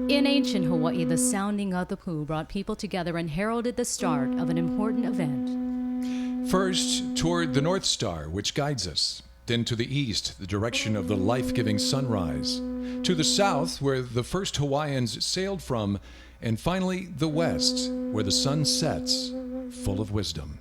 In ancient Hawaii, the sounding of the pū brought people together and heralded the start of an important event. First, toward the North Star, which guides us. Then to the east, the direction of the life-giving sunrise. To the south, where the first Hawaiians sailed from. And finally, the west, where the sun sets, full of wisdom.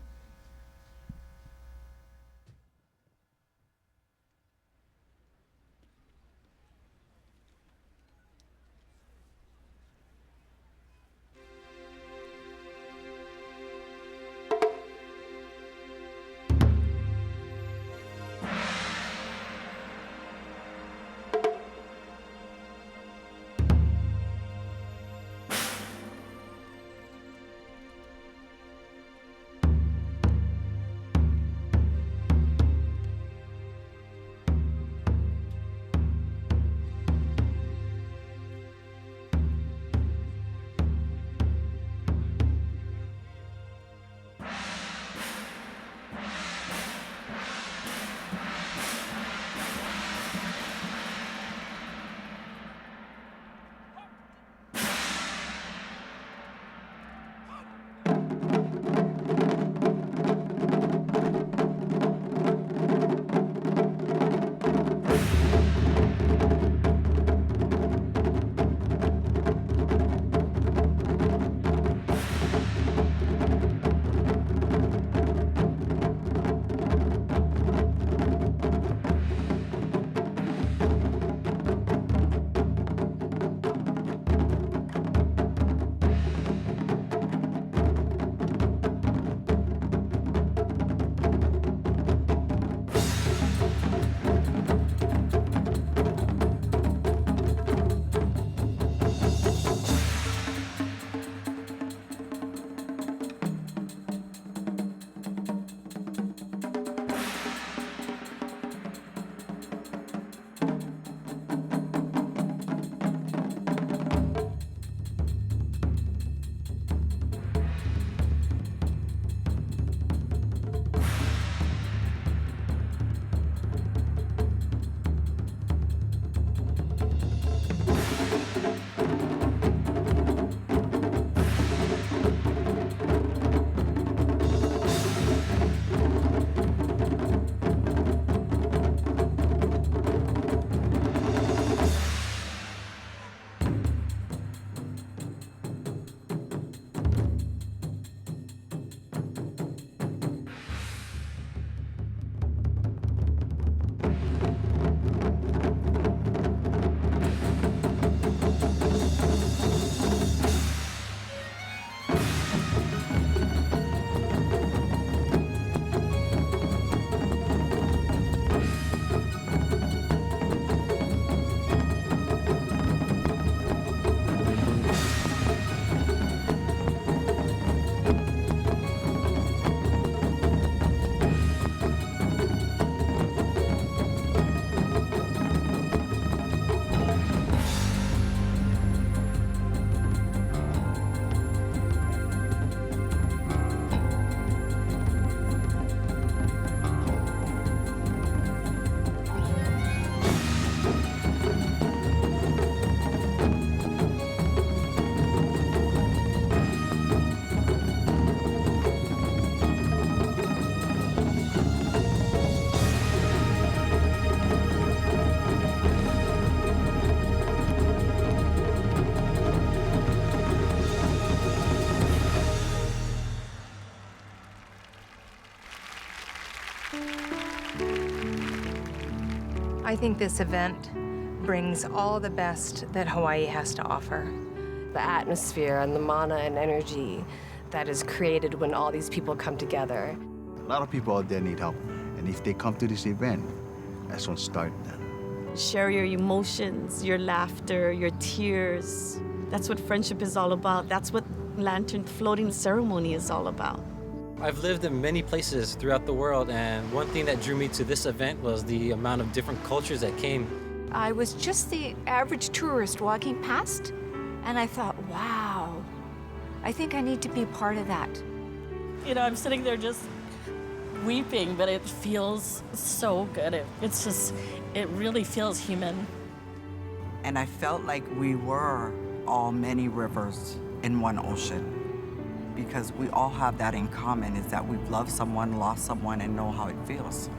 I think this event brings all the best that Hawaii has to offer. The atmosphere and the mana and energy that is created when all these people come together. A lot of people out there need help, and if they come to this event, that's what starts them. Share your emotions, your laughter, your tears. That's what friendship is all about. That's what lantern floating ceremony is all about. I've lived in many places throughout the world, and one thing that drew me to this event was the amount of different cultures that came. I was just the average tourist walking past, and I thought, wow, I think I need to be part of that. You know, I'm sitting there just weeping, but it feels so good. It really feels human. And I felt like we were all many rivers in one ocean. Because we all have that in common, is that we've loved someone, lost someone, and know how it feels.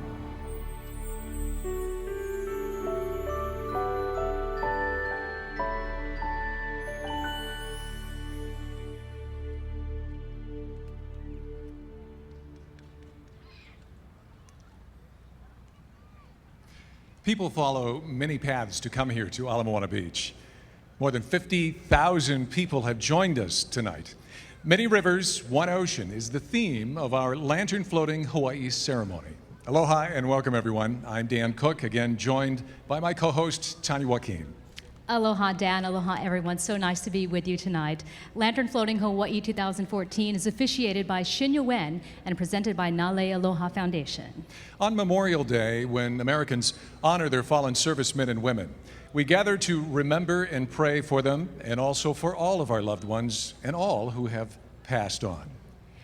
People follow many paths to come here to Ala Moana Beach. More than 50,000 people have joined us tonight. Many rivers, one ocean is the theme of our lantern floating Hawaii ceremony. Aloha and welcome everyone. I'm Dan Cook, again joined by my co-host Tanya Joaquin. Aloha, Dan. Aloha, everyone. So nice to be with you tonight. Lantern Floating Hawaii 2014 is officiated by Shin Yuen and presented by Nale Aloha Foundation. On Memorial Day, when Americans honor their fallen servicemen and women, we gather to remember and pray for them and also for all of our loved ones and all who have passed on.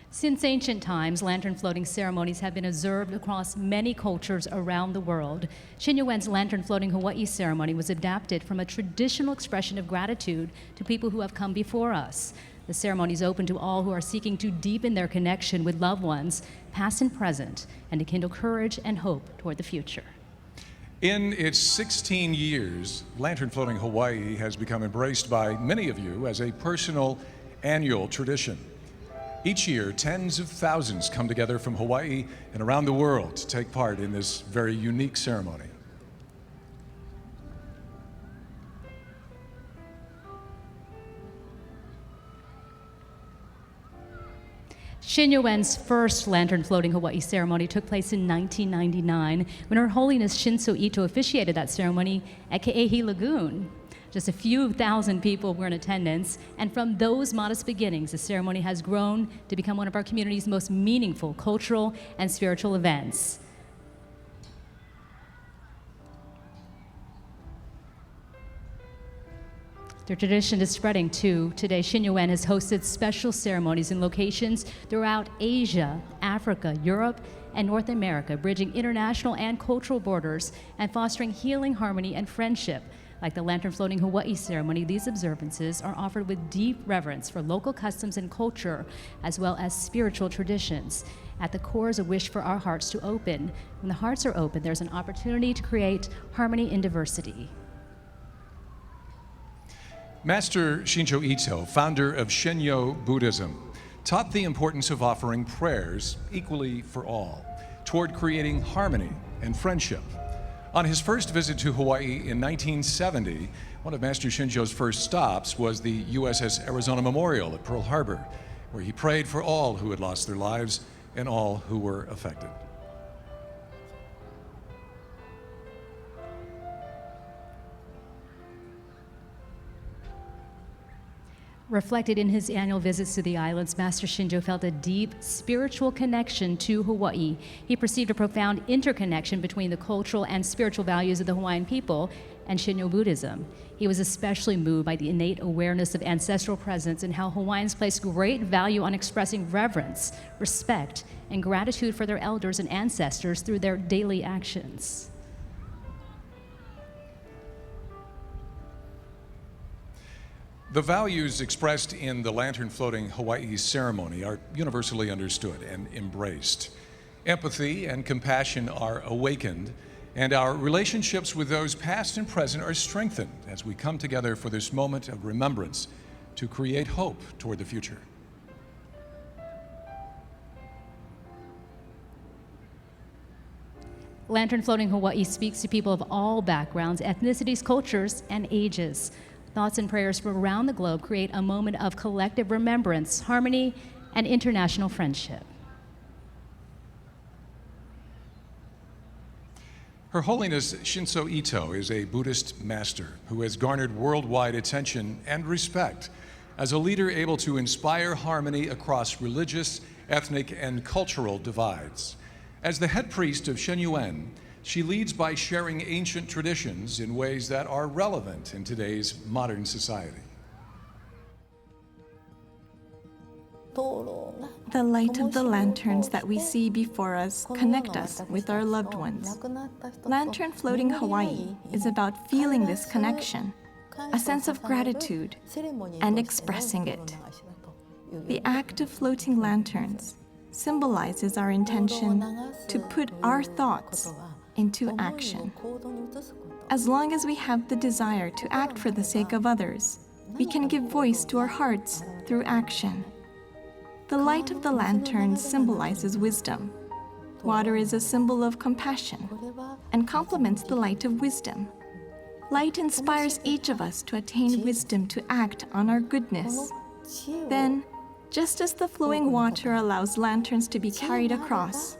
Since ancient times, lantern floating ceremonies have been observed across many cultures around the world. Shin Yuen's lantern floating Hawaii ceremony was adapted from a traditional expression of gratitude to people who have come before us. The ceremony is open to all who are seeking to deepen their connection with loved ones, past and present, and to kindle courage and hope toward the future. In its 16 years, Lantern Floating Hawaii has become embraced by many of you as a personal annual tradition. Each year, tens of thousands come together from Hawaii and around the world to take part in this very unique ceremony. Shin Yuen's first lantern floating Hawaii ceremony took place in 1999 when Her Holiness Shinso Ito officiated that ceremony at Ke'ehi Lagoon. Just a few thousand people were in attendance, and from those modest beginnings, the ceremony has grown to become one of our community's most meaningful cultural and spiritual events. The tradition is spreading too. Today, Shin Yuen has hosted special ceremonies in locations throughout Asia, Africa, Europe, and North America, bridging international and cultural borders and fostering healing, harmony, and friendship. Like the Lantern Floating Hawaii ceremony, these observances are offered with deep reverence for local customs and culture, as well as spiritual traditions. At the core is a wish for our hearts to open. When the hearts are open, there's an opportunity to create harmony in diversity. Master Shincho Ito, founder of Shinyo Buddhism, taught the importance of offering prayers equally for all, toward creating harmony and friendship. On his first visit to Hawaii in 1970, one of Master Shincho's first stops was the USS Arizona Memorial at Pearl Harbor, where he prayed for all who had lost their lives and all who were affected. Reflected in his annual visits to the islands, Master Shinjo felt a deep spiritual connection to Hawaii. He perceived a profound interconnection between the cultural and spiritual values of the Hawaiian people and Shinyo Buddhism. He was especially moved by the innate awareness of ancestral presence and how Hawaiians place great value on expressing reverence, respect, and gratitude for their elders and ancestors through their daily actions. The values expressed in the Lantern Floating Hawaii ceremony are universally understood and embraced. Empathy and compassion are awakened, and our relationships with those past and present are strengthened as we come together for this moment of remembrance to create hope toward the future. Lantern Floating Hawaii speaks to people of all backgrounds, ethnicities, cultures, and ages. Thoughts and prayers from around the globe create a moment of collective remembrance, harmony, and international friendship. Her Holiness Shinso Ito is a Buddhist master who has garnered worldwide attention and respect as a leader able to inspire harmony across religious, ethnic, and cultural divides. As the head priest of Shin Yuen, she leads by sharing ancient traditions in ways that are relevant in today's modern society. The light of the lanterns that we see before us connect us with our loved ones. Lantern Floating Hawaii is about feeling this connection, a sense of gratitude, and expressing it. The act of floating lanterns symbolizes our intention to put our thoughts into action. As long as we have the desire to act for the sake of others, we can give voice to our hearts through action. The light of the lantern symbolizes wisdom. Water is a symbol of compassion and complements the light of wisdom. Light inspires each of us to attain wisdom to act on our goodness. Then, just as the flowing water allows lanterns to be carried across,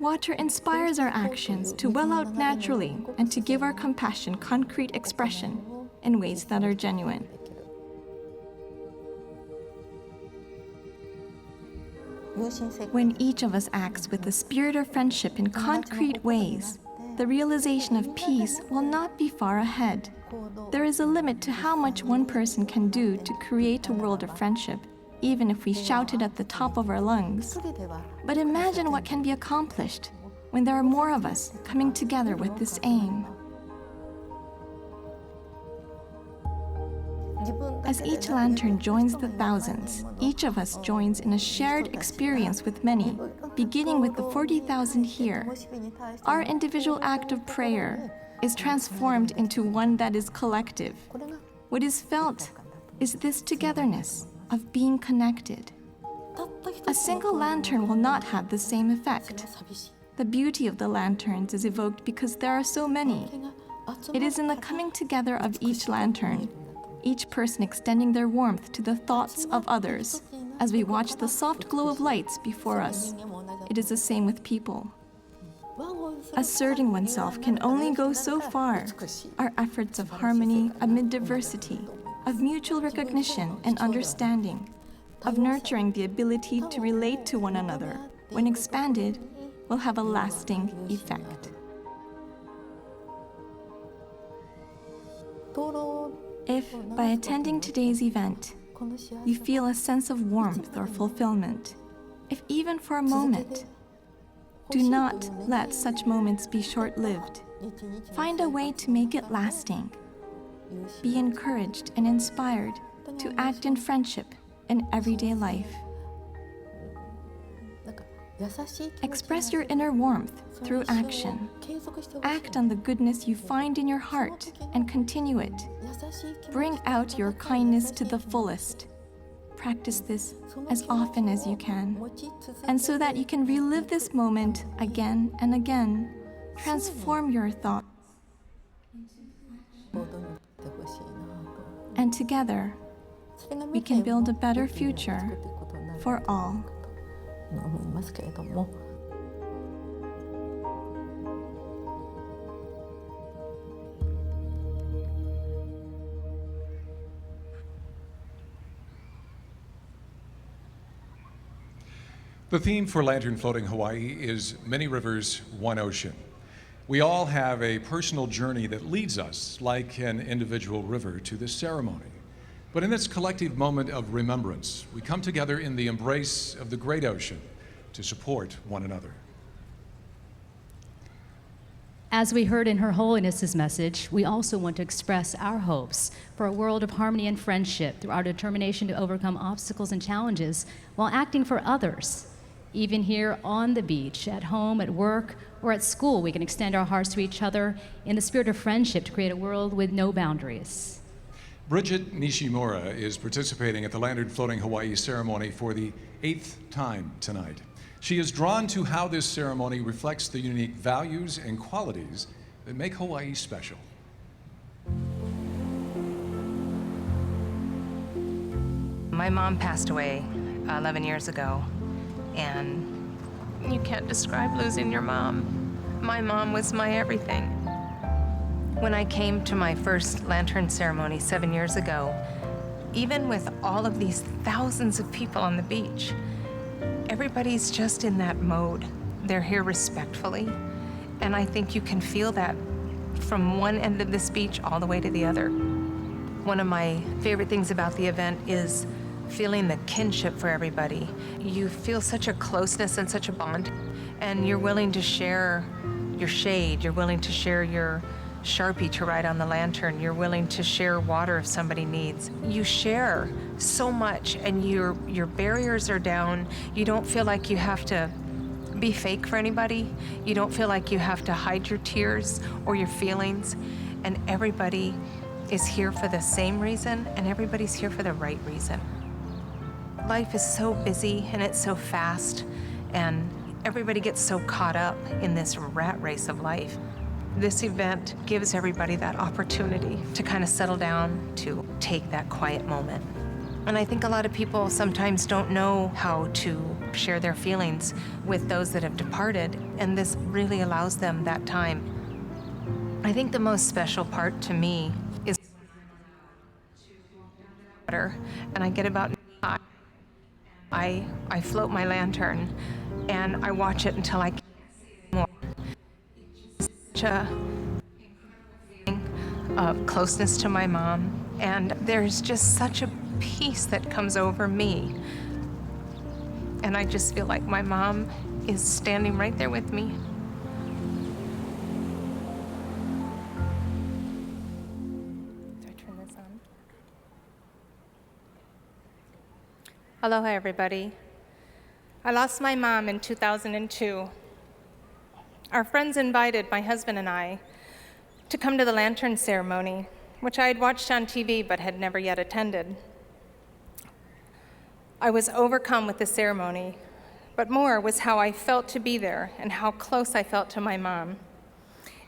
water inspires our actions to well out naturally and to give our compassion concrete expression in ways that are genuine. When each of us acts with the spirit of friendship in concrete ways, the realization of peace will not be far ahead. There is a limit to how much one person can do to create a world of friendship, even if we shouted at the top of our lungs. But imagine what can be accomplished when there are more of us coming together with this aim. As each lantern joins the thousands, each of us joins in a shared experience with many, beginning with the 40,000 here. Our individual act of prayer is transformed into one that is collective. What is felt is this togetherness of being connected. A single lantern will not have the same effect. The beauty of the lanterns is evoked because there are so many. It is in the coming together of each lantern, each person extending their warmth to the thoughts of others. As we watch the soft glow of lights before us, it is the same with people. Asserting oneself can only go so far. Our efforts of harmony amid diversity, of mutual recognition and understanding, of nurturing the ability to relate to one another, when expanded, will have a lasting effect. If, by attending today's event, you feel a sense of warmth or fulfillment, if even for a moment, do not let such moments be short-lived. Find a way to make it lasting. Be encouraged and inspired to act in friendship in everyday life. Express your inner warmth through action. Act on the goodness you find in your heart and continue it. Bring out your kindness to the fullest. Practice this as often as you can. And so that you can relive this moment again and again, transform your thoughts. And together, we can build a better future for all. The theme for Lantern Floating Hawaii is Many Rivers, One Ocean. We all have a personal journey that leads us, like an individual river, to this ceremony. But in this collective moment of remembrance, we come together in the embrace of the great ocean to support one another. As we heard in Her Holiness's message, we also want to express our hopes for a world of harmony and friendship through our determination to overcome obstacles and challenges while acting for others. Even here on the beach, at home, at work, or at school, we can extend our hearts to each other in the spirit of friendship to create a world with no boundaries. Bridget Nishimura is participating at the Lantern Floating Hawaii ceremony for the 8th time tonight. She is drawn to how this ceremony reflects the unique values and qualities that make Hawaii special. My mom passed away 11 years ago, and you can't describe losing your mom. My mom was my everything. When I came to my first lantern ceremony 7 years ago, even with all of these thousands of people on the beach, everybody's just in that mode. They're here respectfully, and I think you can feel that from one end of this beach all the way to the other. One of my favorite things about the event is feeling the kinship for everybody. You feel such a closeness and such a bond, and you're willing to share your shade, you're willing to share your Sharpie to write on the lantern. You're willing to share water if somebody needs. You share so much, and your barriers are down. You don't feel like you have to be fake for anybody. You don't feel like you have to hide your tears or your feelings. And everybody is here for the same reason, and everybody's here for the right reason. Life is so busy and it's so fast, and everybody gets so caught up in this rat race of life. This event gives everybody that opportunity to kind of settle down, to take that quiet moment. And I think a lot of people sometimes don't know how to share their feelings with those that have departed, and this really allows them that time. I think the most special part to me is water, and I get about I float my lantern, and I watch it until I can't see more. Such a feeling of closeness to my mom, and there's just such a peace that comes over me. And I just feel like my mom is standing right there with me. Do I turn this on? Aloha, everybody. I lost my mom in 2002. Our friends invited my husband and I to come to the lantern ceremony, which I had watched on TV but had never yet attended. I was overcome with the ceremony, but more was how I felt to be there and how close I felt to my mom.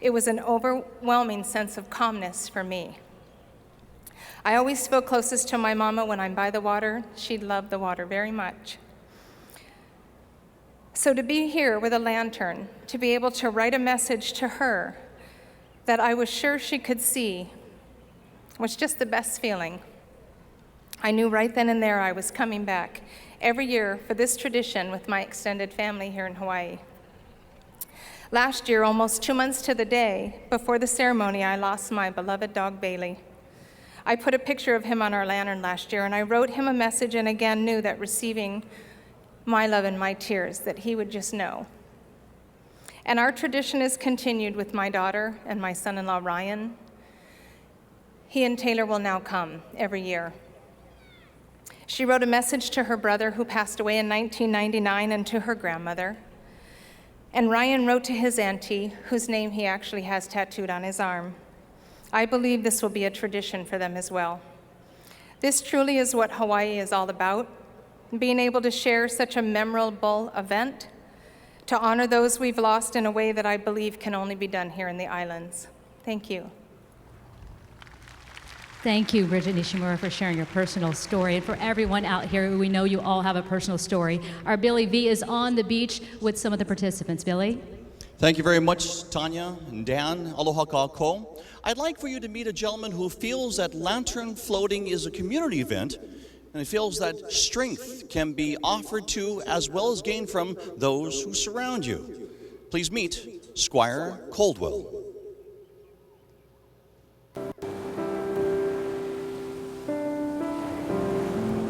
It was an overwhelming sense of calmness for me. I always feel closest to my mama when I'm by the water. She loved the water very much. So to be here with a lantern, to be able to write a message to her that I was sure she could see, was just the best feeling. I knew right then and there I was coming back every year for this tradition with my extended family here in Hawaii. Last year, almost 2 months to the day before the ceremony, I lost my beloved dog, Bailey. I put a picture of him on our lantern last year, and I wrote him a message and again knew that receiving my love and my tears, that he would just know. And our tradition is continued with my daughter and my son-in-law, Ryan. He and Taylor will now come every year. She wrote a message to her brother who passed away in 1999 and to her grandmother. And Ryan wrote to his auntie, whose name he actually has tattooed on his arm. I believe this will be a tradition for them as well. This truly is what Hawaii is all about, being able to share such a memorable event, to honor those we've lost in a way that I believe can only be done here in the islands. Thank you. Thank you, Bridget Nishimura, for sharing your personal story. And for everyone out here, we know you all have a personal story. Our Billy V is on the beach with some of the participants. Billy? Thank you very much, Tanya and Dan. Aloha kākou. I'd like for you to meet a gentleman who feels that lantern floating is a community event, and he feels that strength can be offered to as well as gained from those who surround you. Please meet Squire Coldwell.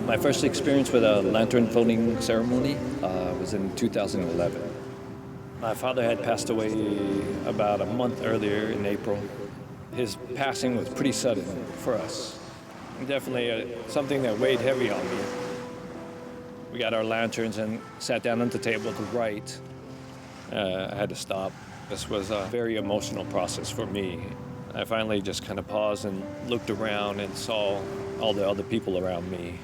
My first experience with a lantern floating ceremony was in 2011. My father had passed away about a month earlier in April. His passing was pretty sudden for us. Definitely something that weighed heavy on me. We got our lanterns and sat down at the table to write. I had to stop. This was a very emotional process for me. I finally just kind of paused and looked around and saw all the other people around me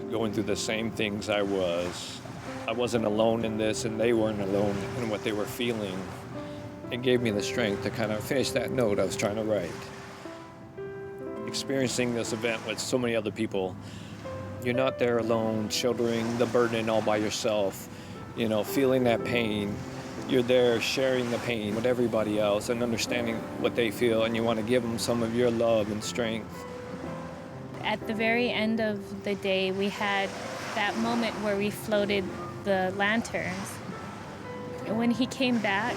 going through the same things I was. I wasn't alone in this, and they weren't alone in what they were feeling. It gave me the strength to kind of finish that note I was trying to write. Experiencing this event with so many other people, you're not there alone, shouldering the burden all by yourself, you know, feeling that pain. You're there sharing the pain with everybody else and understanding what they feel, and you want to give them some of your love and strength. At the very end of the day, we had that moment where we floated the lanterns. And when he came back,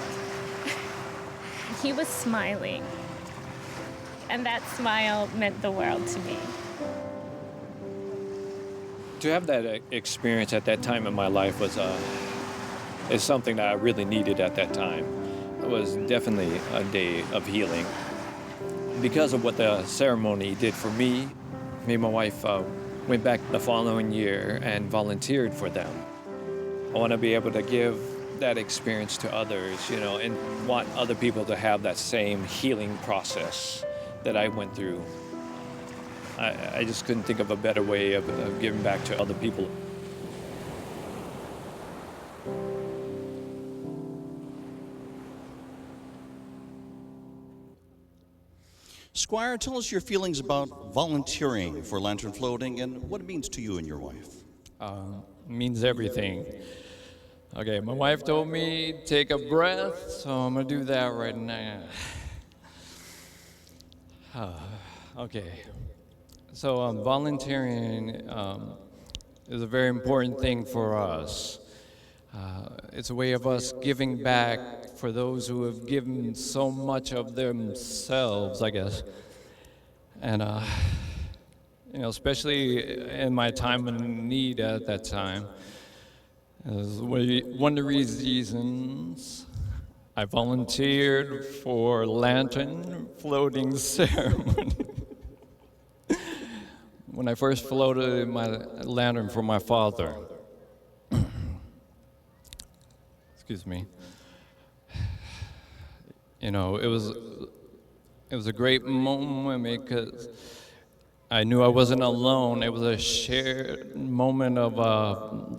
he was smiling. And that smile meant the world to me. To have that experience at that time in my life was is something that I really needed at that time. was definitely a day of healing. Because of what the ceremony did for me, me and my wife went back the following year and volunteered for them. I want to be able to give that experience to others, you know, and want other people to have that same healing process that I went through. I just couldn't think of a better way of giving back to other people. Squire, tell us your feelings about volunteering for lantern floating and what it means to you and your wife. Means everything. Okay, my wife told me take a breath, so I'm gonna do that right now. Okay, so volunteering is a very important thing for us. It's a way of us giving back for those who have given so much of themselves, I guess. And, you know, especially in my time of need at that time, is one of the reasons I volunteered for lantern floating ceremony. When I first floated my lantern for my father, excuse me, you know, it was a great moment because I knew I wasn't alone. It was a shared moment of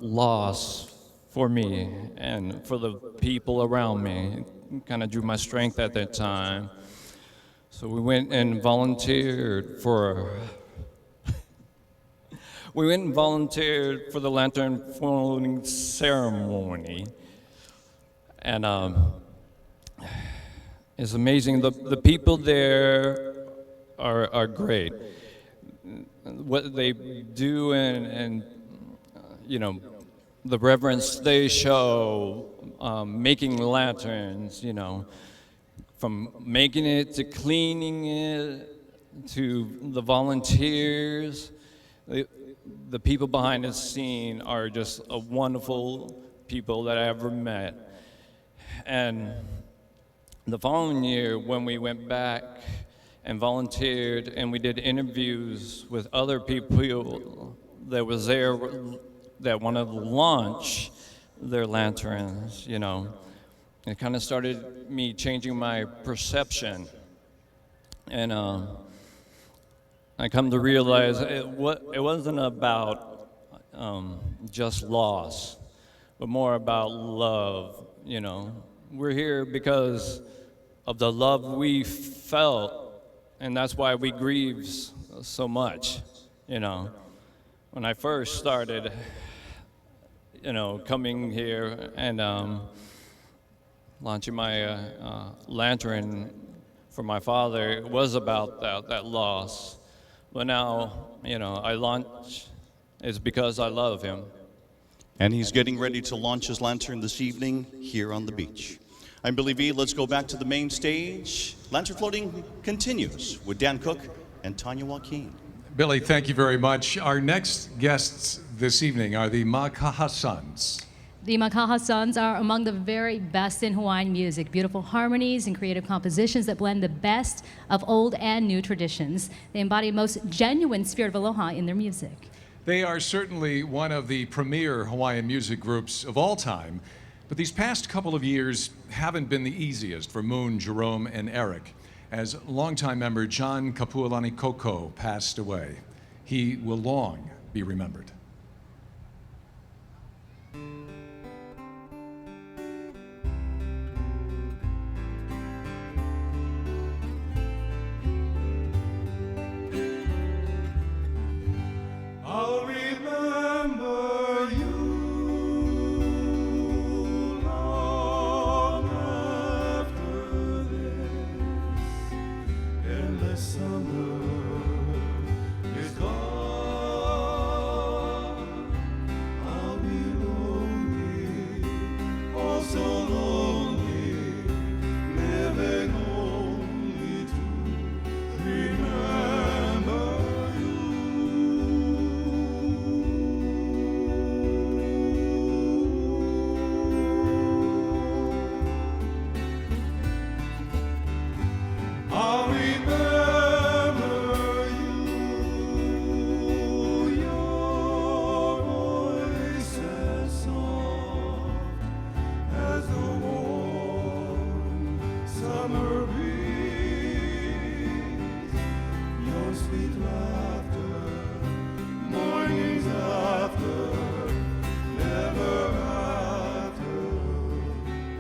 loss for me and for the people around me. It kind of drew my strength at that time. So we went and volunteered for the lantern floating ceremony. And it's amazing. The people there are great. What they do and you know, the reverence they show making lanterns, you know, from making it to cleaning it to the volunteers. The people behind the scene are just a wonderful people that I ever met. And the following year, when we went back and volunteered and we did interviews with other people that was there that wanted to launch their lanterns, you know, it kind of started me changing my perception. And I come to realize it wasn't about just loss, but more about love, you know. We're here because of the love we felt, and that's why we grieve so much, you know. When I first started, you know, coming here and launching my lantern for my father, it was about that loss. But now, you know, I launch is because I love him. And he's getting ready to launch his lantern this evening here on the beach. I'm Billy V. Let's go back to the main stage. Lantern floating continues with Dan Cook and Tanya Joaquin. Billy, thank you very much. Our next guests this evening are the Makaha Sons. The Makaha Sons are among the very best in Hawaiian music. Beautiful harmonies and creative compositions that blend the best of old and new traditions. They embody the most genuine spirit of aloha in their music. They are certainly one of the premier Hawaiian music groups of all time, but these past couple of years haven't been the easiest for Moon, Jerome, and Eric, as longtime member John Kapualani Koko passed away. He will long be remembered. I'll remember you long after this endless summer is gone. I'll be lonely, oh so lonely, living only to remember. sweet laughter, mornings after, ever after,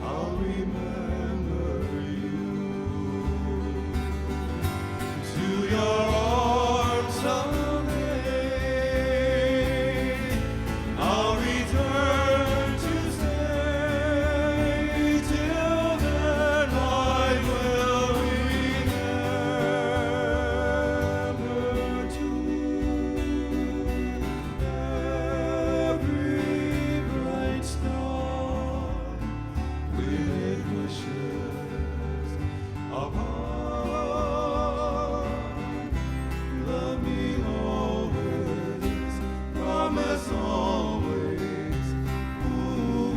I'll remember you. To your arms someday, I'll return to stay. Till then, I will remember every bright star with wishes apart. Love me always, promise always. Ooh,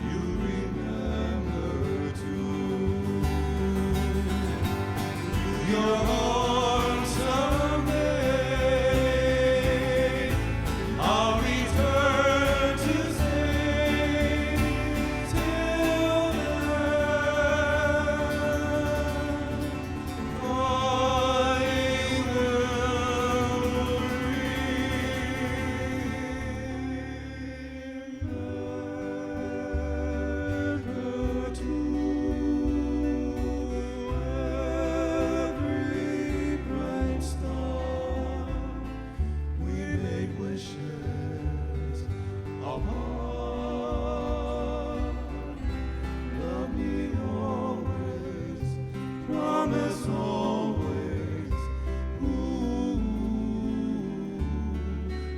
you remember too. Your arms someday, I'll return to stay. Till then, I will remember every bright star. We made wishes apart. Love me always, promise always. Ooh,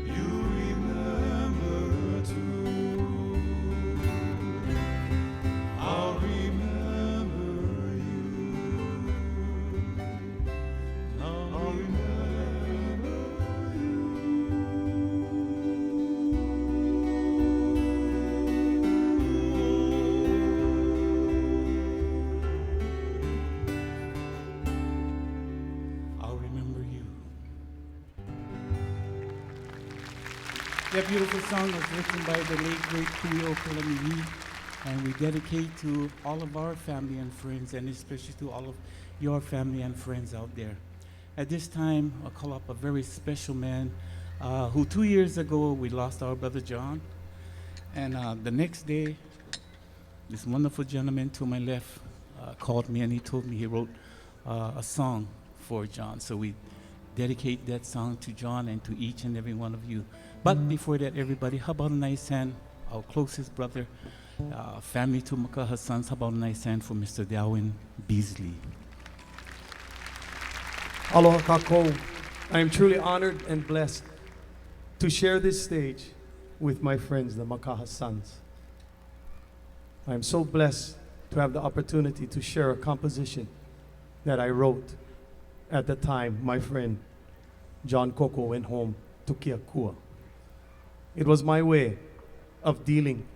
you remember too. I'll remember you. I'll remember I'll remember you. That beautiful song was written by the late great Kuyo Kolamihi, and we dedicate to all of our family and friends, and especially to all of your family and friends out there. At this time, I'll call up a very special man who 2 years ago we lost our brother John, and the next day, this wonderful gentleman to my left called me and he told me he wrote a song for John. So we dedicate that song to John and to each and every one of you. But before that, everybody, how about a nice hand, our closest brother, family to Makaha's sons, how about a nice hand for Mr. Darwin Beasley. Aloha kako. I am truly honored and blessed to share this stage with my friends, the Makaha Sons. I am so blessed to have the opportunity to share a composition that I wrote at the time my friend John Coco went home to Keakua. It was my way of dealing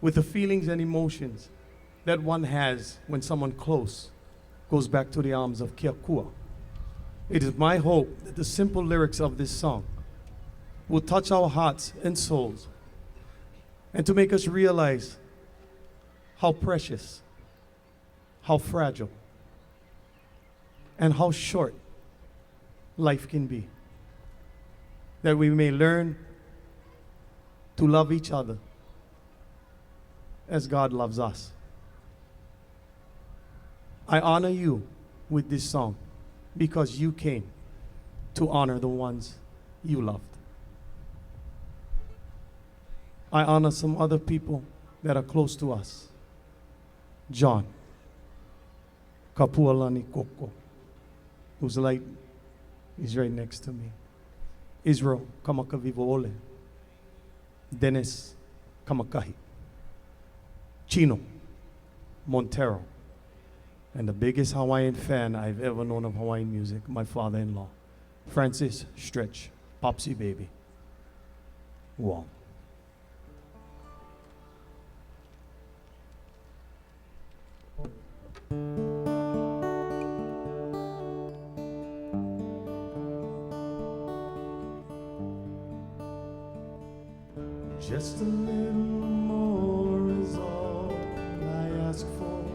with the feelings and emotions that one has when someone close goes back to the arms of Keakua. It is my hope that the simple lyrics of this song will touch our hearts and souls and to make us realize how precious, how fragile, and how short life can be. That we may learn to love each other as God loves us. I honor you with this song because you came to honor the ones you loved. I honor some other people that are close to us. John Kapualani Koko, whose light is right next to me. Israel Kamakavivoole. Dennis Kamakahi. Chino Montero. And the biggest Hawaiian fan I've ever known of Hawaiian music, my father-in-law, Francis Stretch, Popsy Baby Wong. Just a little more is all I ask for.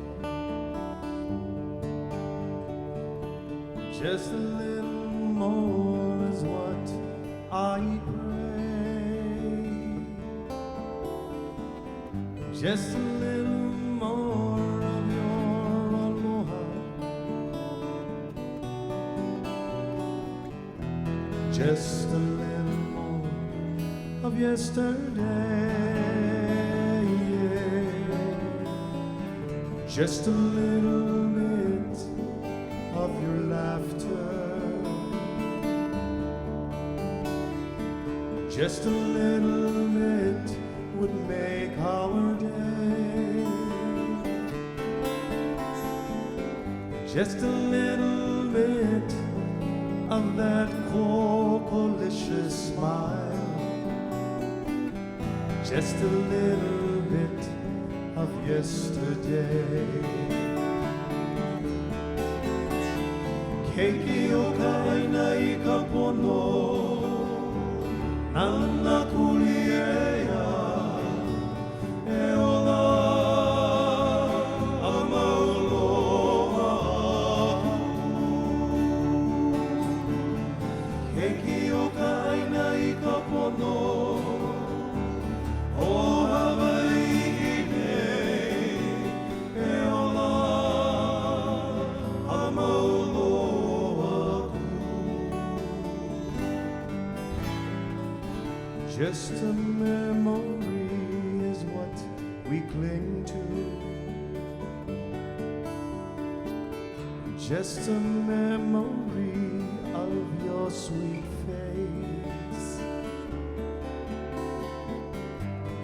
Just a little more is what I pray. Just a little more of your aloha. Just a little more of yesterday. Just a little bit of your laughter. Just a little bit would make our day. Just a little bit of that cocolicious smile. Just a little bit of yesterday. Keiki o kaina I ka pono, nana kuli ea, e ola a mauloa aku. Keiki o kaina I ka pono, o Hawaii nei, e ola a mauloa aku. Just a memory is what we cling to. Just a memory of your sweet face.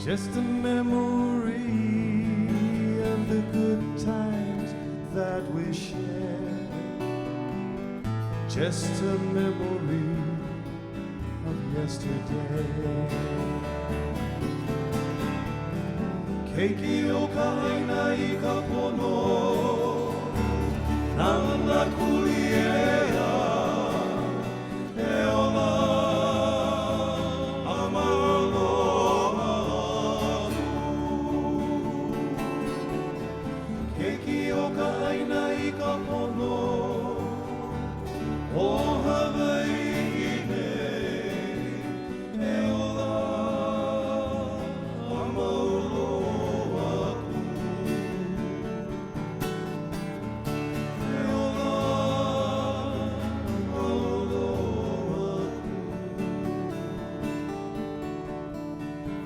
Just a memory of the good times that we shared. Just a memory of yesterday. Keiki o kaina I ka pono, nana kuli ea, e ola a mauloa aku. Keiki o kaina I ka pono, o Hawaii nei, e ola a mauloa aku. E ola a mauloa aku.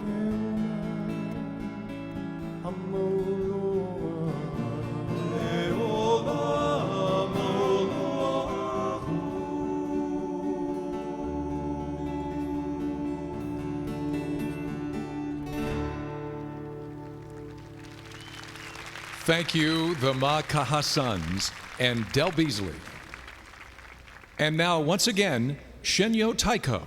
E ola a mauloa. E ola a mauloa aku. Thank you, the Makaha Sons and Del Beasley. And now, once again, Shinyo Taiko.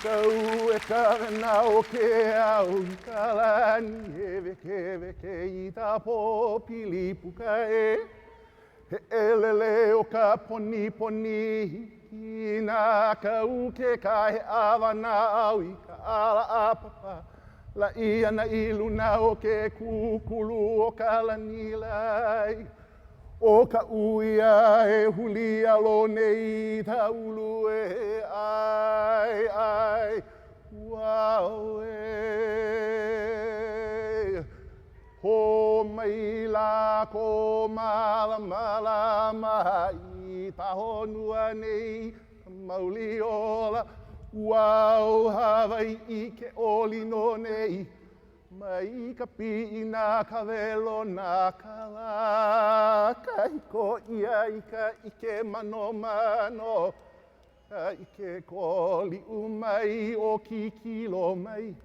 kau e karana o ke au I kalani he weke I tā pōpili puka he elele o ka poni I nā kau ke ka he awana au I ka ala a papa La ia na I luna o ke kukulu o ka lanilai O ka uia e huli alo nei ta ulu e ai Wow e Ho mai la ko mala mala mai Ta honua nei mauli ola Wow Hawaii I ke oli no nei Mai ka pina ka velo na kala Ka hiko ia I ka ike mano mano Ka ike koli umai o ki kilo mai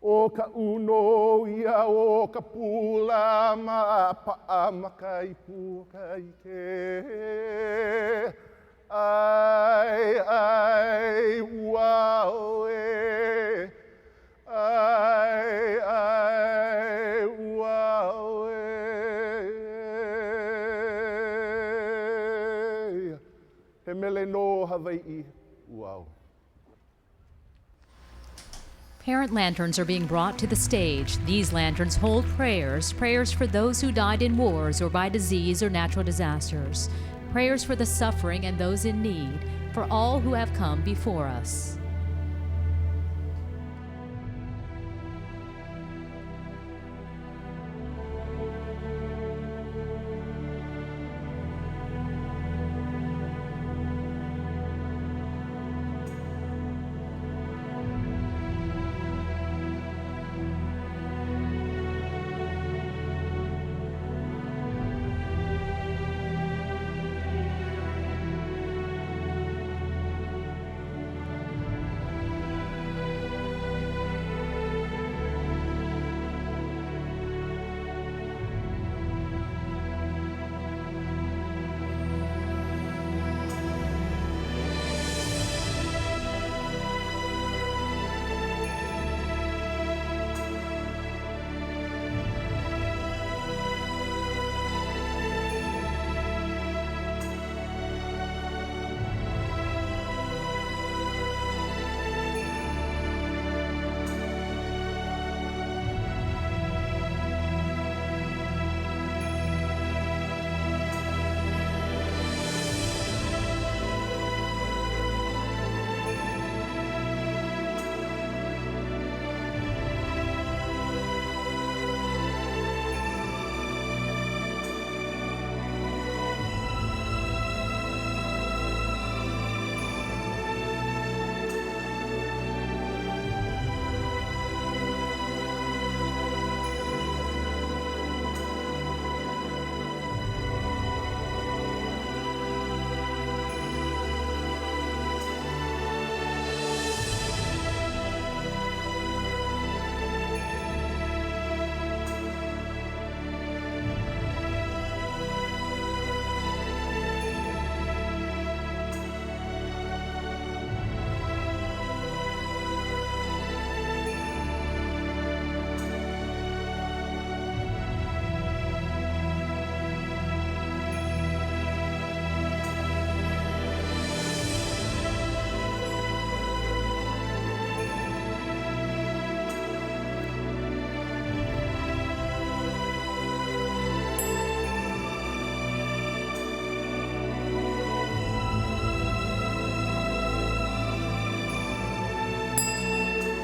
O ka uno ia o ka pula ma pa maka I pu ka ike Ai, wow, wow, He mele no Hawaii, wow. Parent lanterns are being brought to the stage. These lanterns hold prayers for those who died in wars or by disease or natural disasters, prayers for the suffering and those in need, for all who have come before us.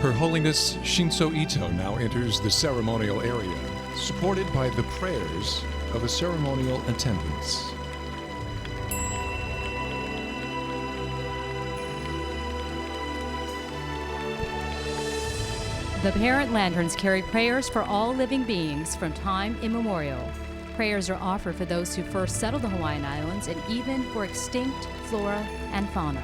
Her Holiness Shinso Ito now enters the ceremonial area, supported by the prayers of the ceremonial attendants. The parent lanterns carry prayers for all living beings from time immemorial. Prayers are offered for those who first settled the Hawaiian Islands and even for extinct flora and fauna.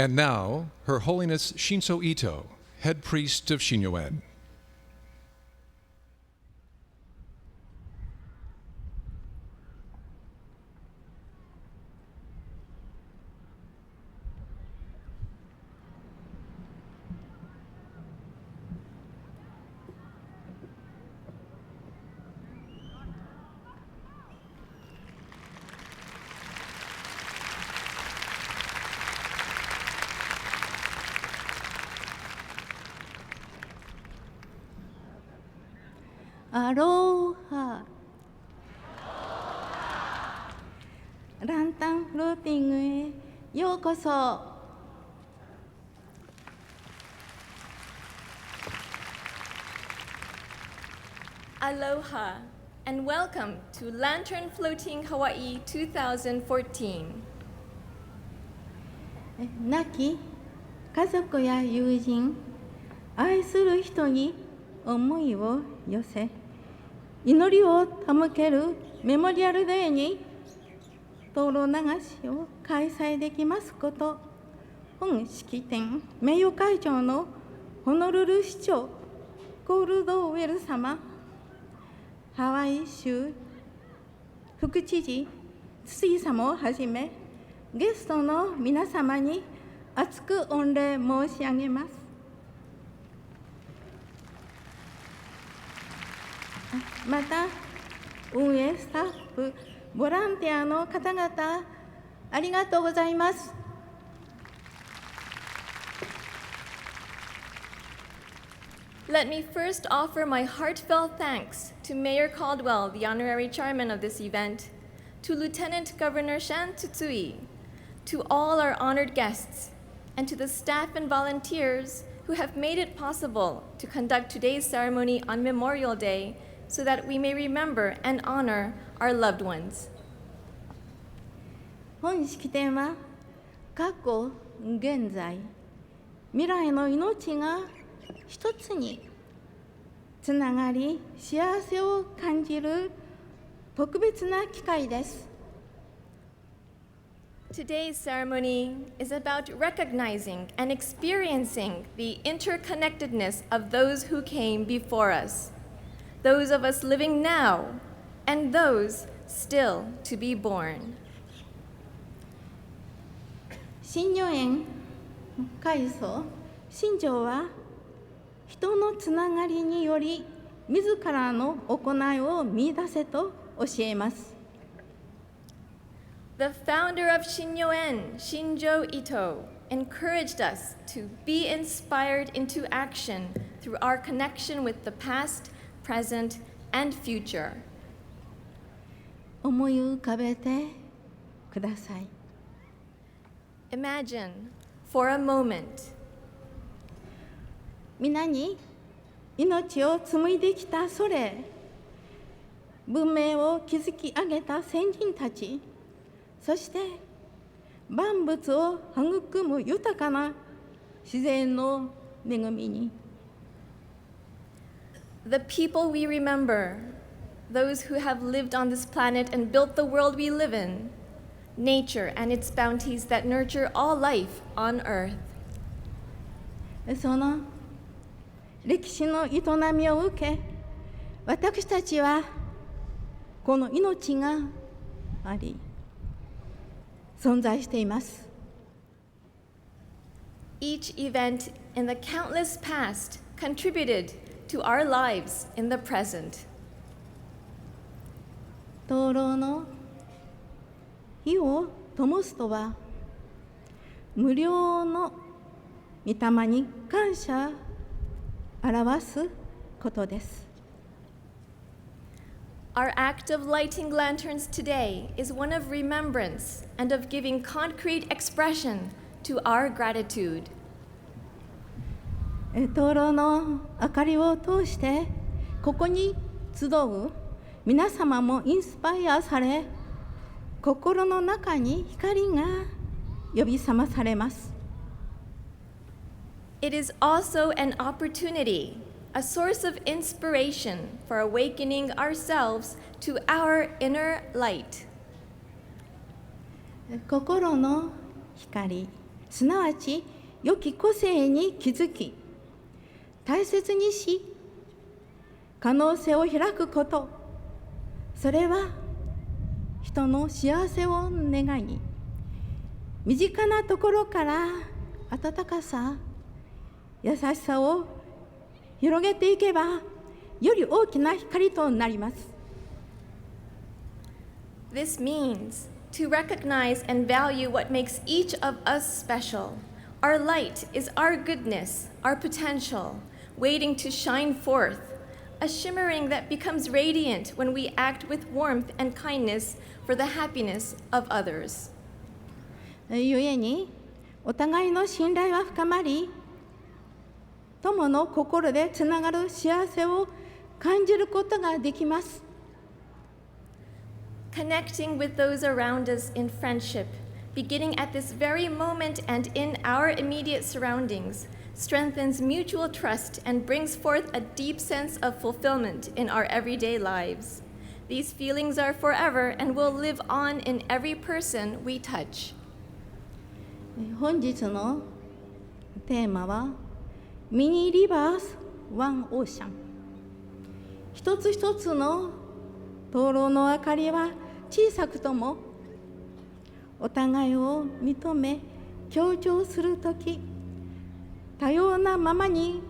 And now, Her Holiness Shinso Ito, head priest of Shinyoen.アロハ。ランタンフローティングへようこそ。Aloha and welcome to Lantern Floating Hawaii 2014. 亡き家族や友人、愛する人に思いを寄せ、祈りを手けるメモリアルデーに灯籠流しを開催できますこと、本式典名誉会長のホノルル市長コールドウェル様、ハワイ州副知事筒井様をはじめ、ゲストの皆様に厚く御礼申し上げます。また、運営スタッフ、ボランティアの方々、ありがとうございます。Let me first offer my heartfelt thanks to Mayor Caldwell, the honorary chairman of this event, to Lieutenant Governor Shan Tsutsui, to all our honored guests, and to the staff and volunteers who have made it possible to conduct today's ceremony on Memorial Day so that we may remember and honor our loved ones. 本式典は過去、現在、未来の命が一つにつながり、幸せを感じる特別な機会です。Today's ceremony is about recognizing and experiencing the interconnectedness of those who came before us, those of us living now, and those still to be born. 信如園開祖信条は人のつながりにより自らの行いを見出せと教えます。The founder of Shinyoen, Shinjo Ito, encouraged us to be inspired into action through our connection with the past, present, and future. 思い浮かべてください。Imagine, for a moment, 皆に命を紡いできたそれ、文明を築き上げた先人たち、そして万物を育む豊かな自然の恵みに。the people we remember, those who have lived on this planet and built the world we live in, nature and its bounties that nurture all life on earth. その歴史の営みを受け、私たちはこの命があり、存在しています。Each event in the countless past contributed to our lives in the present. 灯籠の火を灯すとは、無料の御霊に感謝表すことです。Our act of lighting lanterns today is one of remembrance and of giving concrete expression to our gratitude. 灯籠の明かりを通してここに集う皆様もインスパイアされ、心の中に光が呼び覚まされます。It is also an opportunity, a source of inspiration for awakening ourselves to our inner light. 心の光、すなわち良き個性に気づき、大切にし、可能性を開くこと、それは人の幸せを願い、身近なところから温かさ、優しさを広げていけば、より大きな光となります。This means to recognize and value what makes each of us special. Our light is our goodness, our potential, waiting to shine forth, a shimmering that becomes radiant when we act with warmth and kindness for the happiness of others. ゆえに、お互いの信頼は深まり、友の心でつながる幸せを感じることができます。Connecting with those around us in friendship, beginning at this very moment and in our immediate surroundings, strengthens mutual trust and brings forth a deep sense of fulfillment in our everyday lives. These feelings are forever and will live on in every person we touch. 本日のテーマはミニリバースワンオーシャン。一つ一つの灯籠の明かりは小さくともお互いを認め強調するとき、多様なままに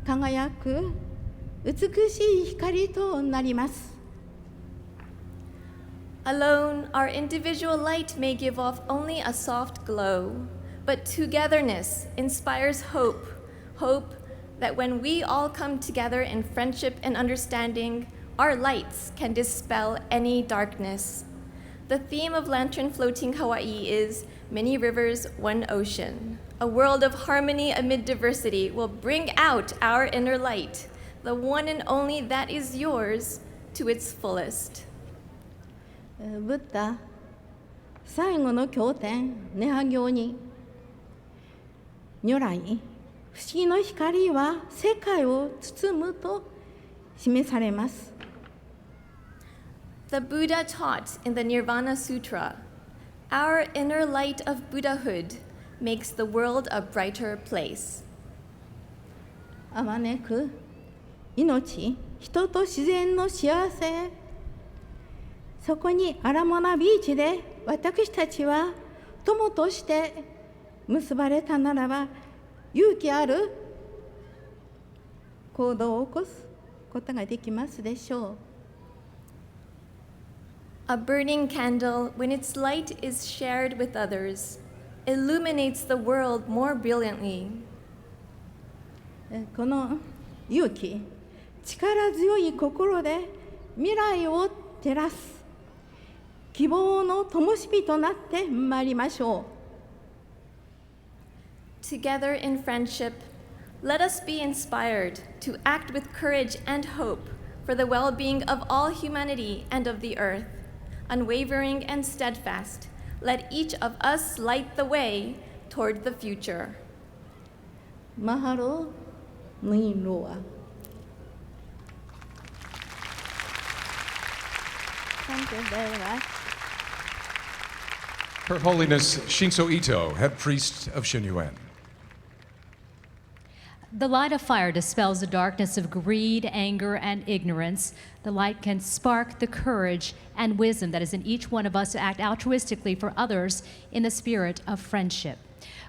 輝く美しい光となります。Alone, our individual light may give off only a soft glow, but togetherness inspires hope, hope that when we all come together in friendship and understanding, our lights can dispel any darkness. The theme of Lantern Floating Hawaii is Many Rivers, One Ocean. A world of harmony amid diversity will bring out our inner light, the one and only that is yours, to its fullest. ブッダ、最後の経典、ネハ行に、如来、不思議の光は世界を包むと示されます。The Buddha taught in the Nirvana Sutra, our inner light of Buddhahood makes the world a brighter place. あまねく命、人と自然の幸せ、そこにアラモナビーチで私たちは友として結ばれたならば、勇気ある行動を起こすことができますでしょう。A burning candle, when its light is shared with others, illuminates the world more brilliantly. この勇気、力強い心で未来を照らす希望の灯火となってまいりましょう。Together in friendship, let us be inspired to act with courage and hope for the well-being of all humanity and of the earth. Unwavering and steadfast, let each of us light the way toward the future. Mahalo nui loa. Thank you very much. Her Holiness Shinso Ito, head priest of Shinyuan. The light of fire dispels the darkness of greed, anger, and ignorance. The light can spark the courage and wisdom that is in each one of us to act altruistically for others in the spirit of friendship.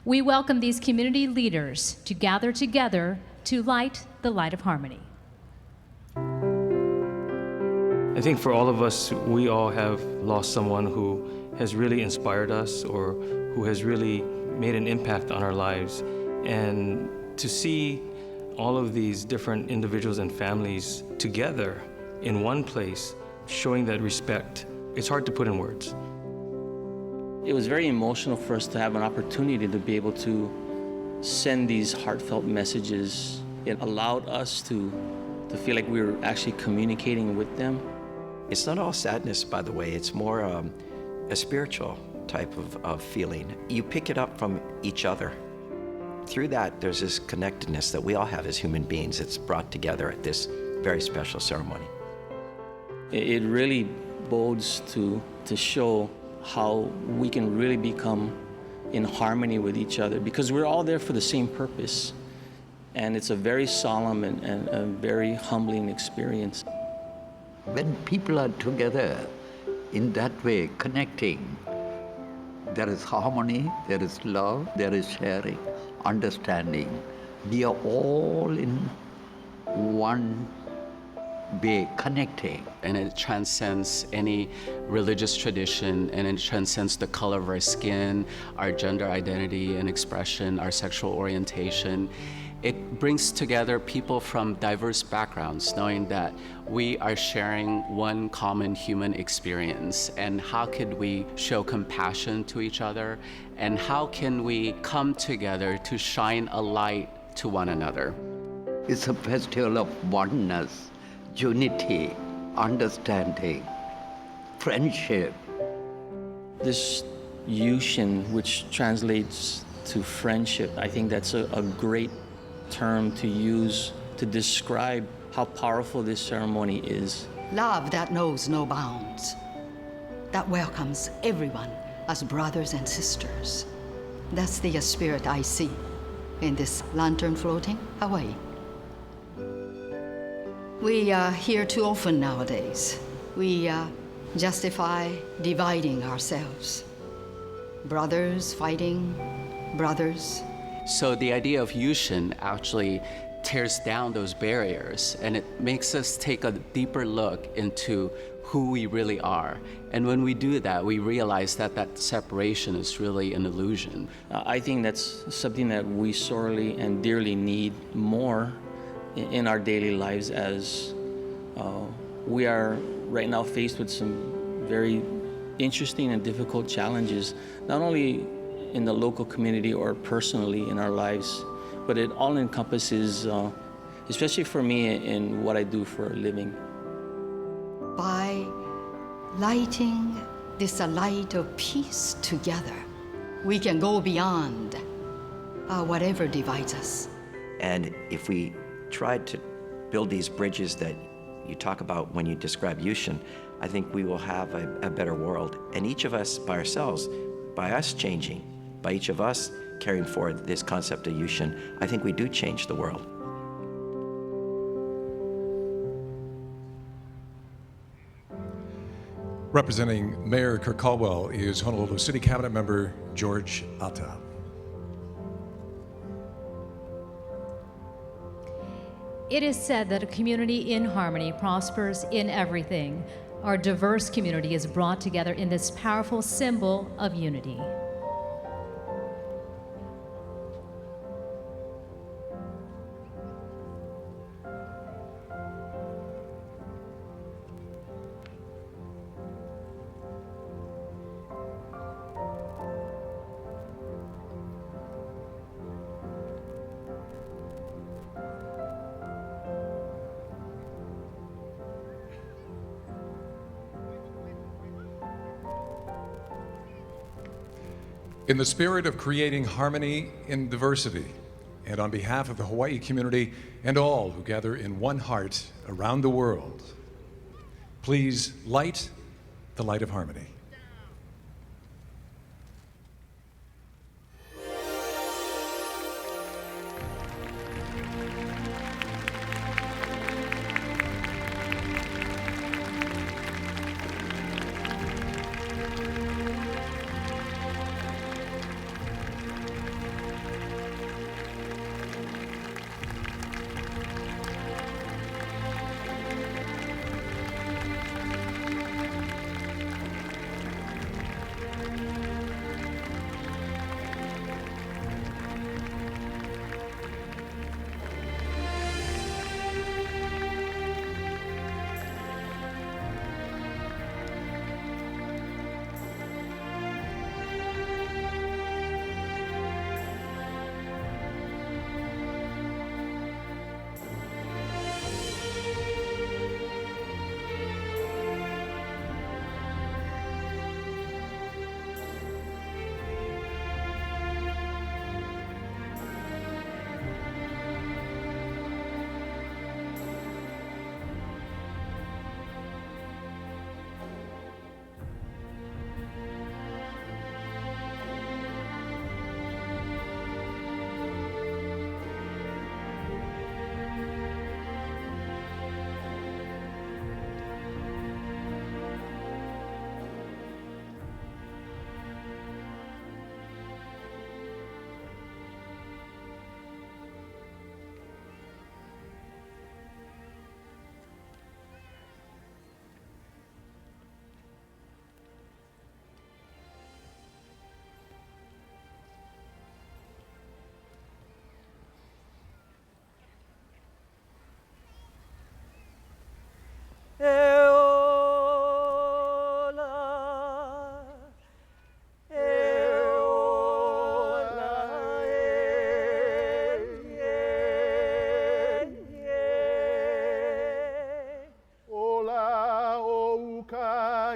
We welcome these community leaders to gather together to light the light of harmony. I think for all of us, we all have lost someone who has really inspired us or who has really made an impact on our lives. And to see all of these different individuals and families together in one place, showing that respect, it's hard to put in words. It was very emotional for us to have an opportunity to be able to send these heartfelt messages. It allowed us to feel like we were actually communicating with them. It's not all sadness, by the way. It's more a spiritual type of feeling. You pick it up from each other. Through that, there's this connectedness that we all have as human beings. It's brought together at this very special ceremony. It really bodes to show how we can really become in harmony with each other, because we're all there for the same purpose. And it's a very solemn and a very humbling experience. When people are together in that way, connecting, there is harmony, there is love, there is sharing, understanding. We are all in one way connecting. And it transcends any religious tradition, and it transcends the color of our skin, our gender identity and expression, our sexual orientation. It brings together people from diverse backgrounds, knowing that we are sharing one common human experience, and how could we show compassion to each other, and how can we come together to shine a light to one another. It's a festival of oneness, unity, understanding, friendship. This Yushin, which translates to friendship, I think that's a great term to use to describe how powerful this ceremony is. Love that knows no bounds, that welcomes everyone as brothers and sisters. That's the spirit I see in this lantern floating Hawaii. We hear too often nowadays. We justify dividing ourselves. Brothers fighting brothers. So the idea of Yushin actually tears down those barriers, and it makes us take a deeper look into who we really are. And when we do that, we realize that that separation is really an illusion. I think that's something that we sorely and dearly need more in our daily lives, as we are right now faced with some very interesting and difficult challenges, not only in the local community or personally in our lives, but it all encompasses, especially for me, in what I do for a living. By lighting this light of peace together, we can go beyond whatever divides us. And if we tried to build these bridges that you talk about when you describe Yushin, I think we will have a better world. And each of us by ourselves, by us changing, by each of us carrying forward this concept of Yushin, I think we do change the world. Representing Mayor Kirk Caldwell is Honolulu City Cabinet Member George Atta. It is said that a community in harmony prospers in everything. Our diverse community is brought together in this powerful symbol of unity. In the spirit of creating harmony in diversity, and on behalf of the Hawaii community and all who gather in one heart around the world, please light the light of harmony.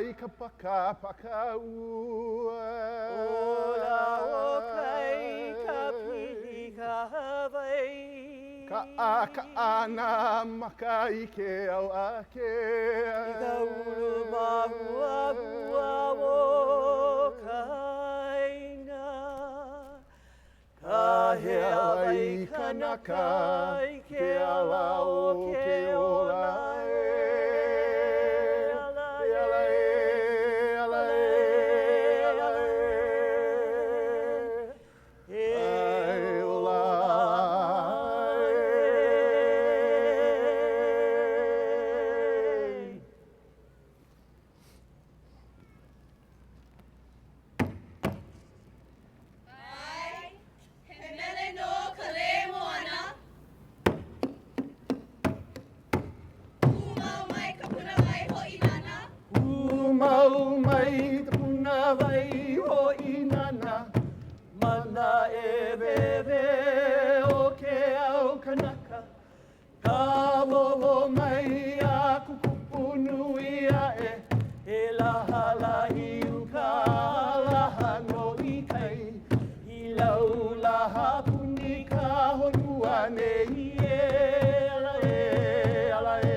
i ka paka paka ua. Ola o kai ka pili ka Hawaii. Ka ana maka i ke au ake. I ka ulu mahua hua o kaina. Ka hea wai kanaka i ke ala o ke ola e. Mau mai te puna vai ho inana. Mana e wewe o ke au kanaka. Ka wowo mai a kukupu nui a e. E laha lahi uka laha no i kai. I lau laha puni ka honua nei e. Ala e, ala e.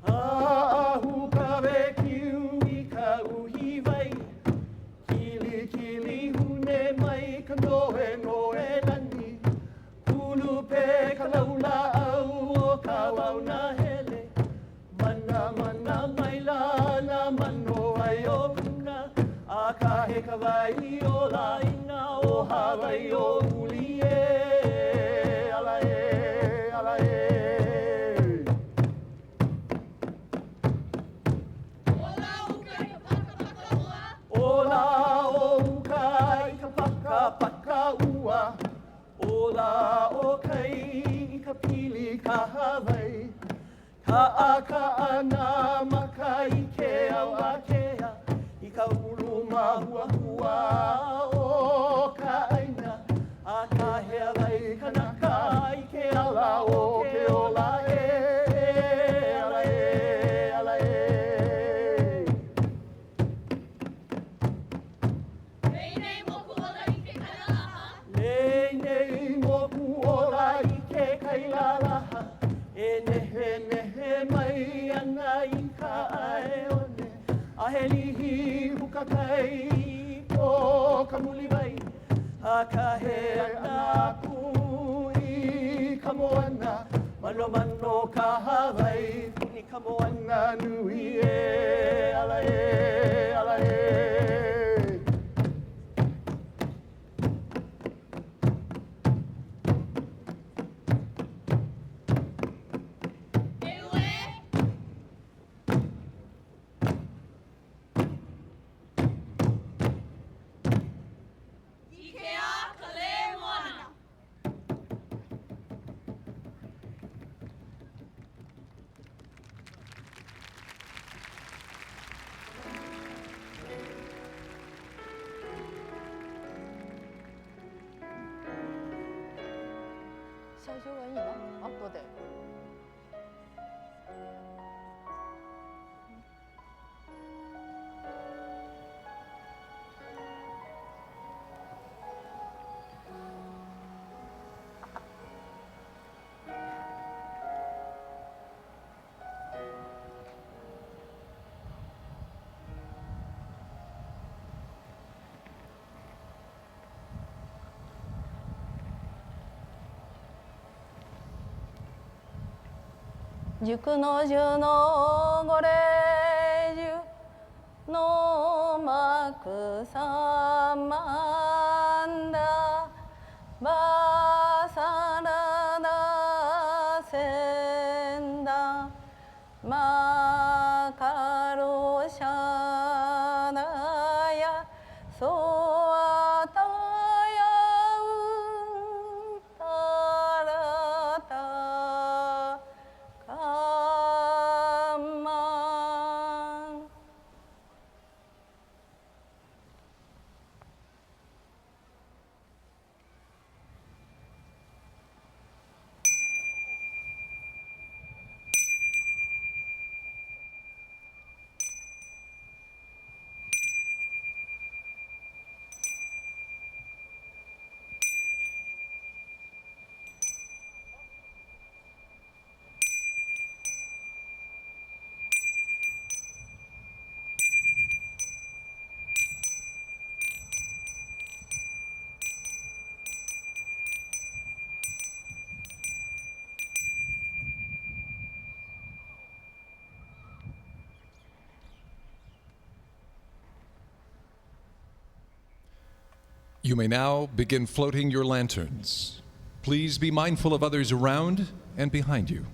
Ahu ka we kiu I ka uhi wai. Kili kili hune mai ka noe noe lani. Hulu pe ka laula au o ka wauna hele. Mana mana mai lana mano ai o puna. A ka he ka wai o laina o Hawaii o uli e. Ala e, ala e. Ola o kai ka paka paka ua. Ola o kai ka pili ka Hawaii. Ka ana maka i ke au akea. I ka ulu mahua hua o ka aina. A ka hea wai kanaka i ke ala o ke ola e. Ala e, ala e. Nei moku ola i ke kailalaha. E nehe mai ana i ka ae one. A he lihi huka kai o ka muli wai. A ka he ana ku i ka moana. Mano mano ka Hawaii. Ni ka moana nui e. Ala e, ala e. Juku no ju no gore ju no maku samanda basara da senda makaro shana ya so You may now begin floating your lanterns. Please be mindful of others around and behind you.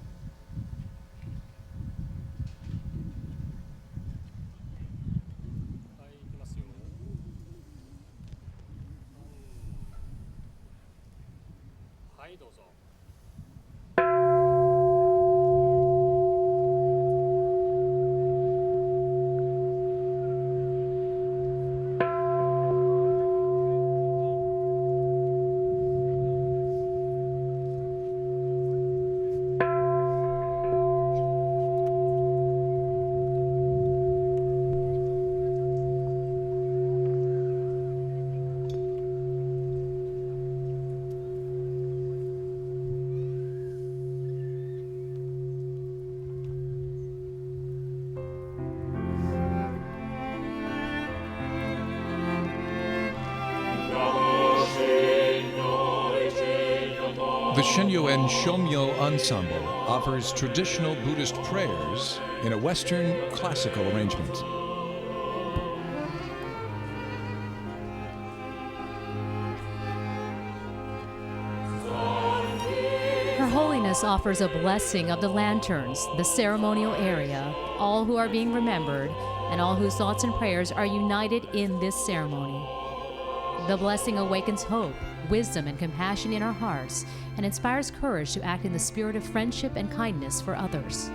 The Shenyuan Shomyo Ensemble offers traditional Buddhist prayers in a Western classical arrangement. Her Holiness offers a blessing of the lanterns, the ceremonial area, all who are being remembered, and all whose thoughts and prayers are united in this ceremony. The blessing awakens hope, wisdom, and compassion in our hearts and inspires courage to act in the spirit of friendship and kindness for others.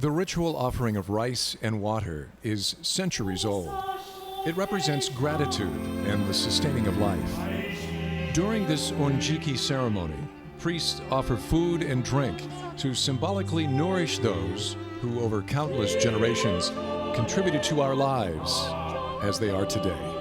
The ritual offering of rice and water is centuries old. It represents gratitude and the sustaining of life. During this Onjiki ceremony, priests offer food and drink to symbolically nourish those who, over countless generations, contributed to our lives as they are today.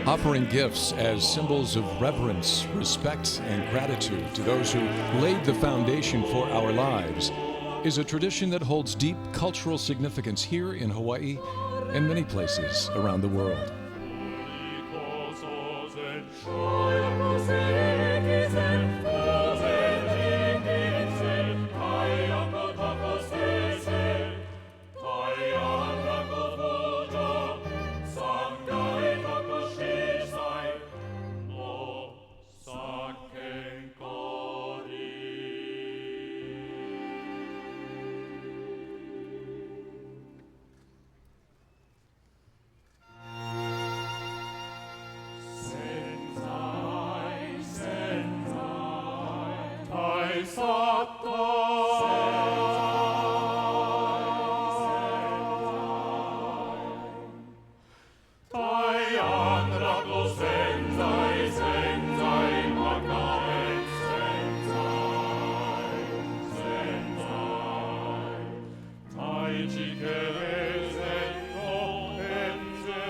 Offering gifts as symbols of reverence, respect, and gratitude to those who laid the foundation for our lives is a tradition that holds deep cultural significance here in Hawaii and many places around the world.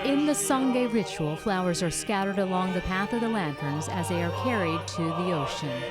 In the Sangay ritual, flowers are scattered along the path of the lanterns as they are carried to the ocean.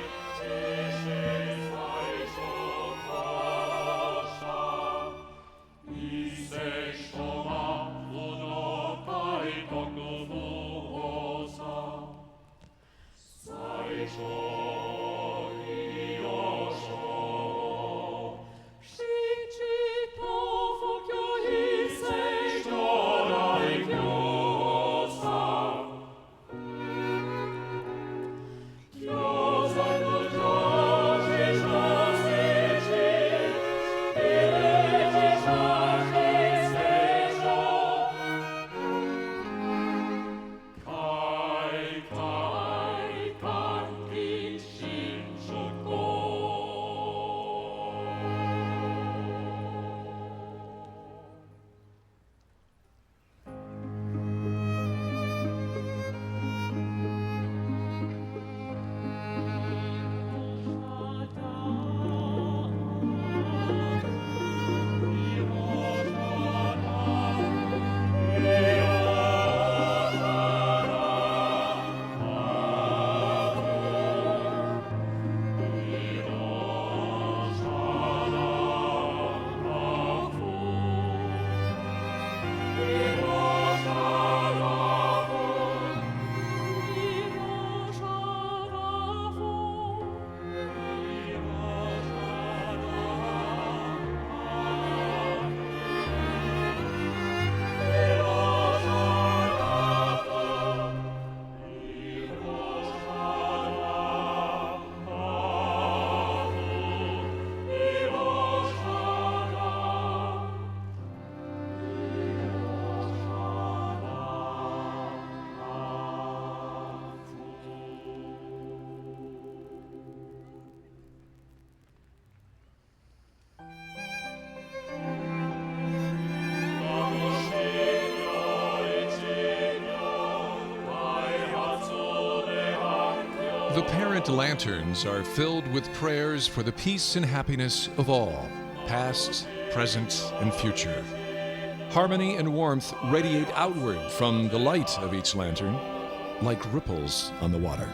The parent lanterns are filled with prayers for the peace and happiness of all, past, present, and future. Harmony and warmth radiate outward from the light of each lantern, like ripples on the water.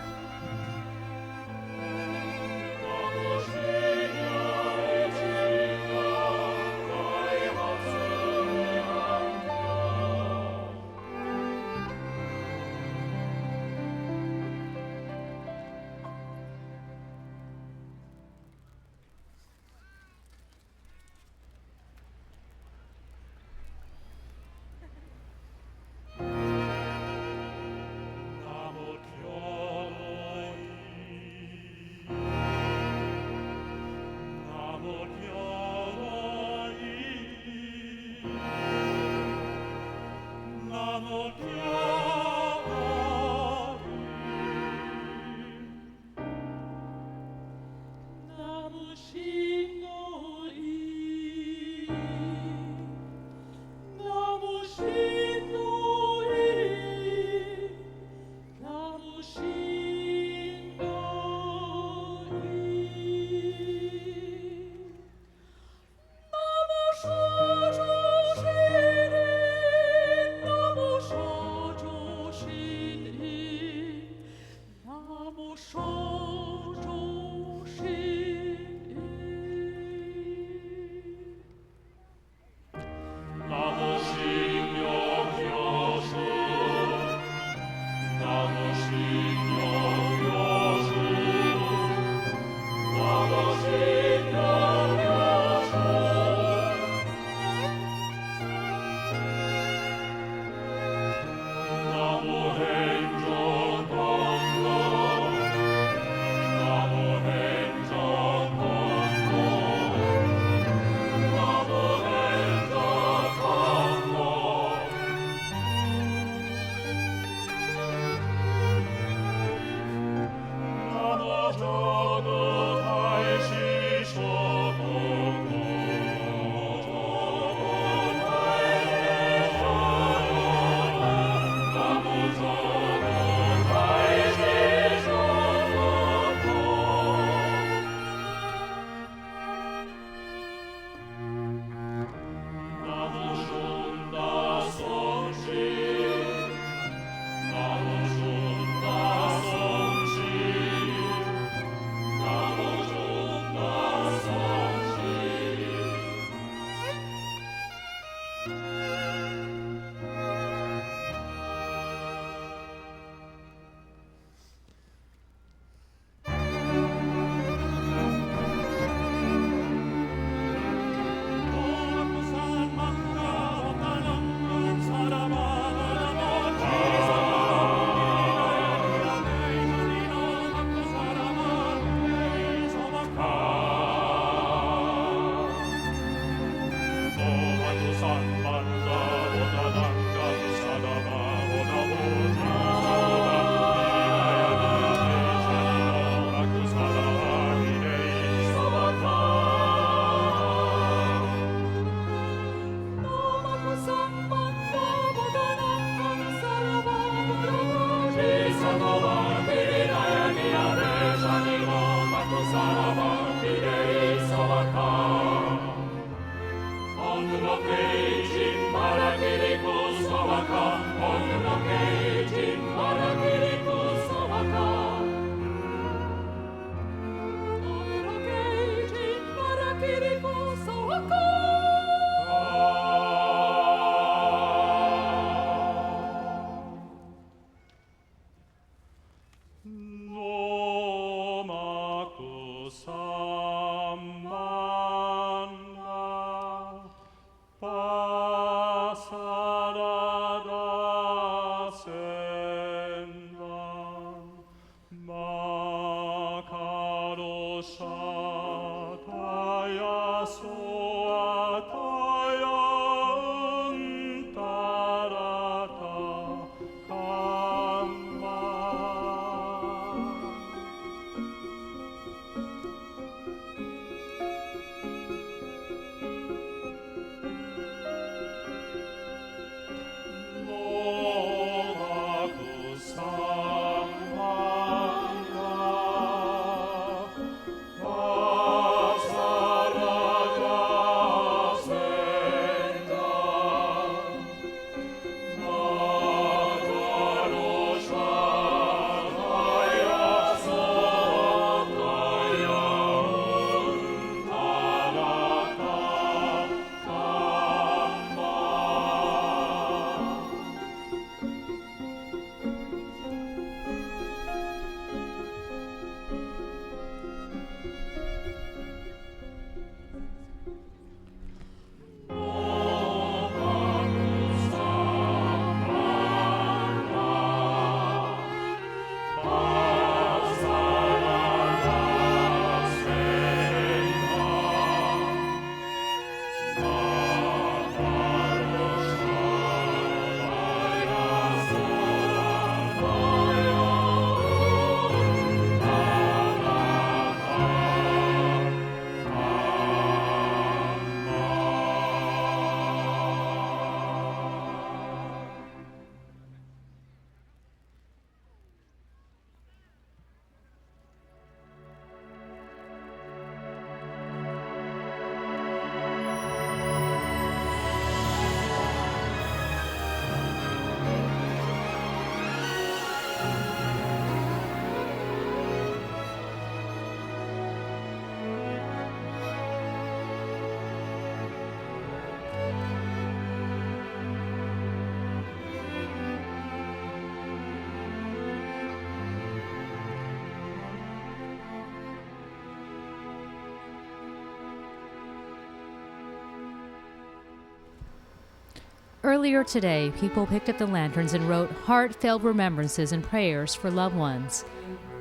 Earlier today, people picked up the lanterns and wrote heartfelt remembrances and prayers for loved ones.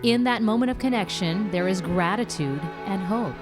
In that moment of connection, there is gratitude and hope.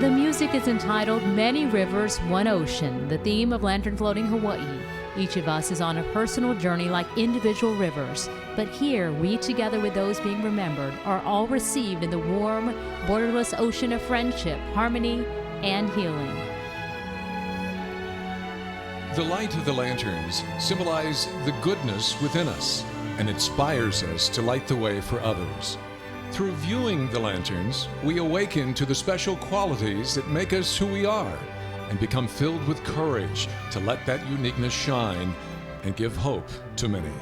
The music is entitled Many Rivers, One Ocean, the theme of Lantern Floating Hawaii. Each of us is on a personal journey like individual rivers, but here we, together with those being remembered, are all received in the warm, borderless ocean of friendship, harmony, and healing. The light of the lanterns symbolize the goodness within us and inspires us to light the way for others. Through viewing the lanterns, we awaken to the special qualities that make us who we are and become filled with courage to let that uniqueness shine and give hope to many.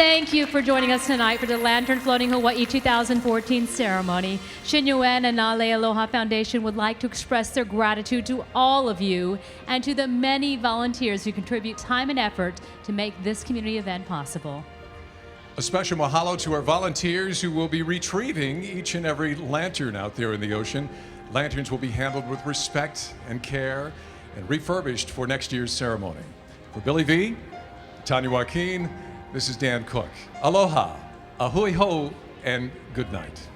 thank you for joining us tonight for the Lantern Floating Hawaii 2014 ceremony. Shin Yuen and Nale Aloha Foundation would like to express their gratitude to all of you and to the many volunteers who contribute time and effort to make this community event possible. A special mahalo to our volunteers who will be retrieving each and every lantern out there in the ocean. Lanterns will be handled with respect and care and refurbished for next year's ceremony. For Billy V, Tanya Joaquin, this is Dan Cook. Aloha, ahui ho, and good night.